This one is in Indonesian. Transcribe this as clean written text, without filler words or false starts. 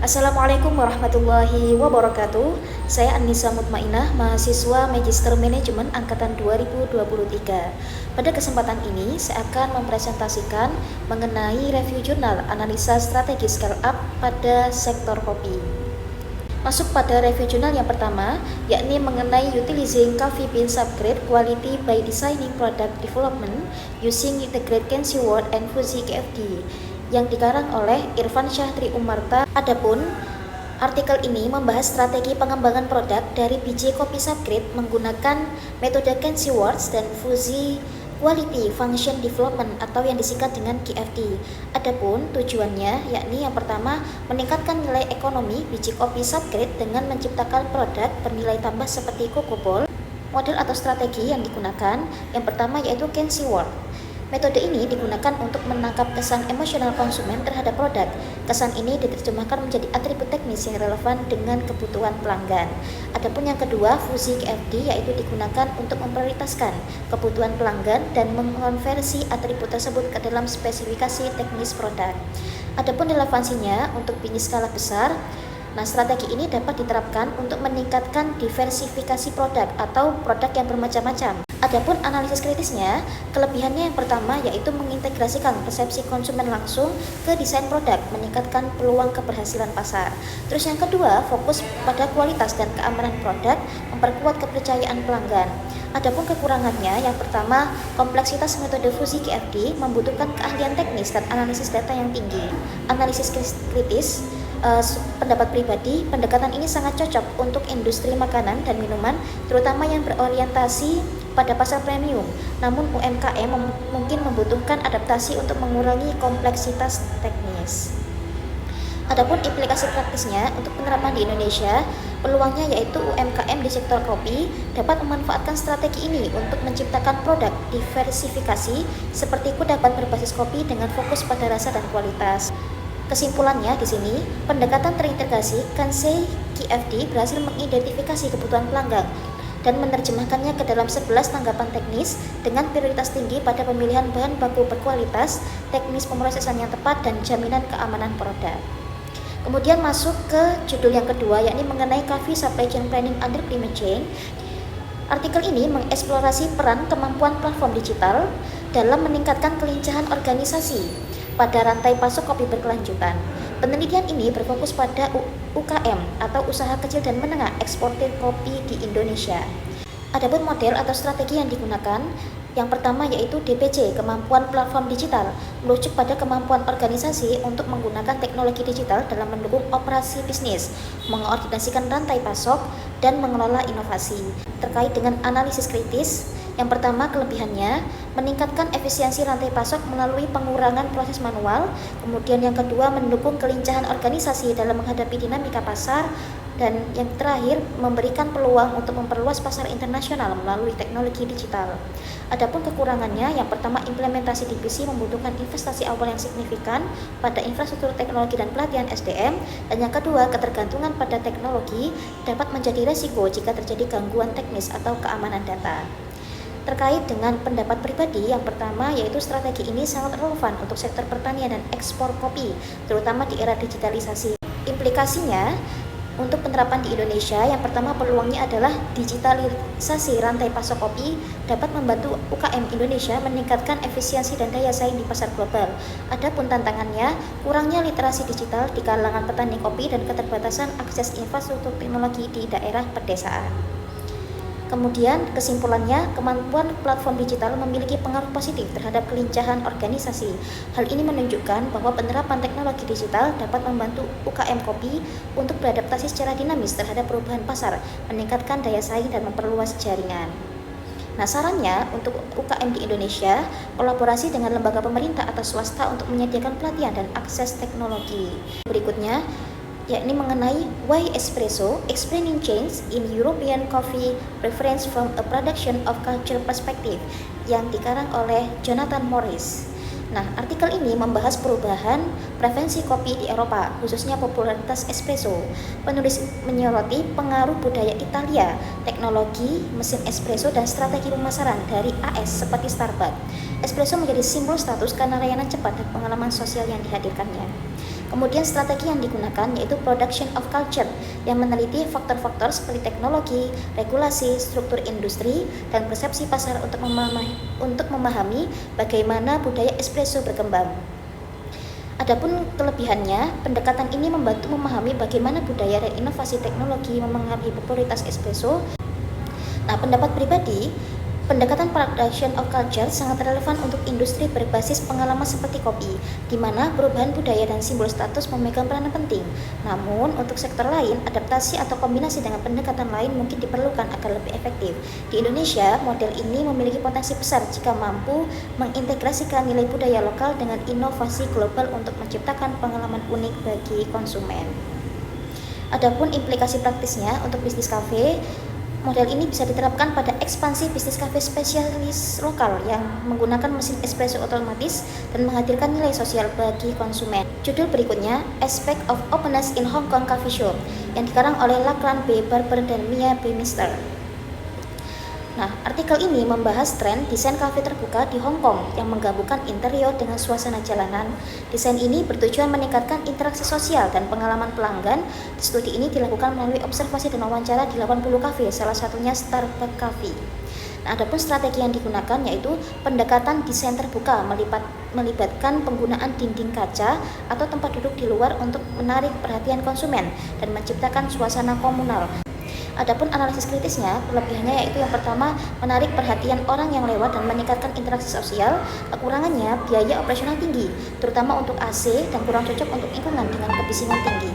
Assalamualaikum warahmatullahi wabarakatuh. Saya Anissa Mutmainah, mahasiswa Magister Manajemen Angkatan 2023. Pada kesempatan ini, saya akan mempresentasikan mengenai review jurnal analisa strategi scale up pada sektor kopi. Masuk pada review jurnal yang pertama, yakni mengenai utilizing coffee beans upgrade quality by designing product development using integrated Kensi Ward and Fuji KFD, yang dikarang oleh Irfan Syahri Umarta. Adapun artikel ini membahas strategi pengembangan produk dari biji kopi subgrade menggunakan metode Kensi Ward dan Fuji Quality Function Development atau yang disingkat dengan QFD. Adapun tujuannya yakni yang pertama meningkatkan nilai ekonomi biji kopi subgrade dengan menciptakan produk bernilai tambah seperti Kokobol. Model atau strategi yang digunakan yang pertama yaitu Kensi Ward. Metode ini digunakan untuk menangkap kesan emosional konsumen terhadap produk. Kesan ini diterjemahkan menjadi atribut teknis yang relevan dengan kebutuhan pelanggan. Adapun yang kedua, Fuji KFD, yaitu digunakan untuk memprioritaskan kebutuhan pelanggan dan mengonversi atribut tersebut ke dalam spesifikasi teknis produk. Adapun relevansinya untuk bisnis skala besar, strategi ini dapat diterapkan untuk meningkatkan diversifikasi produk atau produk yang bermacam-macam. Adapun analisis kritisnya, kelebihannya yang pertama yaitu mengintegrasikan persepsi konsumen langsung ke desain produk, meningkatkan peluang keberhasilan pasar. Terus yang kedua, fokus pada kualitas dan keamanan produk, memperkuat kepercayaan pelanggan. Adapun kekurangannya, yang pertama, kompleksitas metode Fuji KFD membutuhkan keahlian teknis dan analisis data yang tinggi. Analisis kritis, pendapat pribadi, pendekatan ini sangat cocok untuk industri makanan dan minuman, terutama yang berorientasi pada pasar premium. Namun UMKM mungkin membutuhkan adaptasi untuk mengurangi kompleksitas teknis. Adapun implikasi praktisnya untuk penerapan di Indonesia, peluangnya yaitu UMKM di sektor kopi dapat memanfaatkan strategi ini untuk menciptakan produk diversifikasi seperti kudapan berbasis kopi dengan fokus pada rasa dan kualitas. Kesimpulannya di sini, pendekatan terintegrasi Kensi KFD berhasil mengidentifikasi kebutuhan pelanggan dan menerjemahkannya ke dalam 11 tanggapan teknis dengan prioritas tinggi pada pemilihan bahan baku berkualitas, teknis pemrosesan yang tepat, dan jaminan keamanan produk. Kemudian masuk ke judul yang kedua, yakni mengenai Coffee Supply Chain Planning Under Climate Change. Artikel ini mengeksplorasi peran kemampuan platform digital dalam meningkatkan kelincahan organisasi pada rantai pasok kopi berkelanjutan. Penelitian ini berfokus pada UKM atau usaha kecil dan menengah eksportir kopi di Indonesia. Adapun model atau strategi yang digunakan, yang pertama yaitu DPC, kemampuan platform digital, merujuk pada kemampuan organisasi untuk menggunakan teknologi digital dalam mendukung operasi bisnis, mengkoordinasikan rantai pasok, dan mengelola inovasi. Terkait dengan analisis kritis, yang pertama kelebihannya, meningkatkan efisiensi rantai pasok melalui pengurangan proses manual. Kemudian yang kedua, mendukung kelincahan organisasi dalam menghadapi dinamika pasar. Dan yang terakhir, memberikan peluang untuk memperluas pasar internasional melalui teknologi digital. Adapun kekurangannya, yang pertama implementasi DPC membutuhkan investasi awal yang signifikan pada infrastruktur teknologi dan pelatihan SDM. Dan yang kedua, ketergantungan pada teknologi dapat menjadi resiko jika terjadi gangguan teknis atau keamanan data. Terkait dengan pendapat pribadi, yang pertama yaitu strategi ini sangat relevan untuk sektor pertanian dan ekspor kopi, terutama di era digitalisasi. Implikasinya untuk penerapan di Indonesia, yang pertama peluangnya adalah digitalisasi rantai pasok kopi dapat membantu UKM Indonesia meningkatkan efisiensi dan daya saing di pasar global. Adapun tantangannya, kurangnya literasi digital di kalangan petani kopi dan keterbatasan akses infrastruktur teknologi di daerah pedesaan. Kemudian kesimpulannya, kemampuan platform digital memiliki pengaruh positif terhadap kelincahan organisasi. Hal ini menunjukkan bahwa penerapan teknologi digital dapat membantu UKM kopi untuk beradaptasi secara dinamis terhadap perubahan pasar, meningkatkan daya saing dan memperluas jaringan. Sarannya untuk UKM di Indonesia, kolaborasi dengan lembaga pemerintah atau swasta untuk menyediakan pelatihan dan akses teknologi. Berikutnya, yakni mengenai Why Espresso, Explaining Change in European Coffee Preference from a Production of Culture Perspective, yang dikarang oleh Jonathan Morris. Artikel ini membahas perubahan preferensi kopi di Eropa, khususnya popularitas espresso. Penulis menyoroti pengaruh budaya Italia, teknologi, mesin espresso, dan strategi pemasaran dari AS seperti Starbucks. Espresso menjadi simbol status karena layanan cepat dan pengalaman sosial yang dihadirkannya. Kemudian strategi yang digunakan yaitu production of culture yang meneliti faktor-faktor seperti teknologi, regulasi, struktur industri, dan persepsi pasar untuk memahami bagaimana budaya espresso berkembang. Adapun kelebihannya, pendekatan ini membantu memahami bagaimana budaya dan inovasi teknologi memengaruhi popularitas espresso. Nah, pendapat pribadi, pendekatan production of culture sangat relevan untuk industri berbasis pengalaman seperti kopi, di mana perubahan budaya dan simbol status memegang peranan penting. Namun, untuk sektor lain, adaptasi atau kombinasi dengan pendekatan lain mungkin diperlukan agar lebih efektif. Di Indonesia, model ini memiliki potensi besar jika mampu mengintegrasikan nilai budaya lokal dengan inovasi global untuk menciptakan pengalaman unik bagi konsumen. Adapun implikasi praktisnya untuk bisnis kafe, model ini bisa diterapkan pada ekspansi bisnis kafe spesialis lokal yang menggunakan mesin espresso otomatis dan menghadirkan nilai sosial bagi konsumen. Judul berikutnya, Aspect of Openness in Hong Kong Coffee Shop, yang dikarang oleh Lachlan B. Barber dan Mia B. Mister. Nah, artikel ini membahas tren desain kafe terbuka di Hong Kong yang menggabungkan interior dengan suasana jalanan. Desain ini bertujuan meningkatkan interaksi sosial dan pengalaman pelanggan. Studi ini dilakukan melalui observasi dan wawancara di 80 kafe, salah satunya Starbucks Coffee. Nah, adapun strategi yang digunakan yaitu pendekatan desain terbuka melibatkan penggunaan dinding kaca atau tempat duduk di luar untuk menarik perhatian konsumen dan menciptakan suasana komunal. Adapun analisis kritisnya, kelebihannya yaitu yang pertama, menarik perhatian orang yang lewat dan meningkatkan interaksi sosial. Kekurangannya, biaya operasional tinggi, terutama untuk AC dan kurang cocok untuk lingkungan dengan kebisingan tinggi.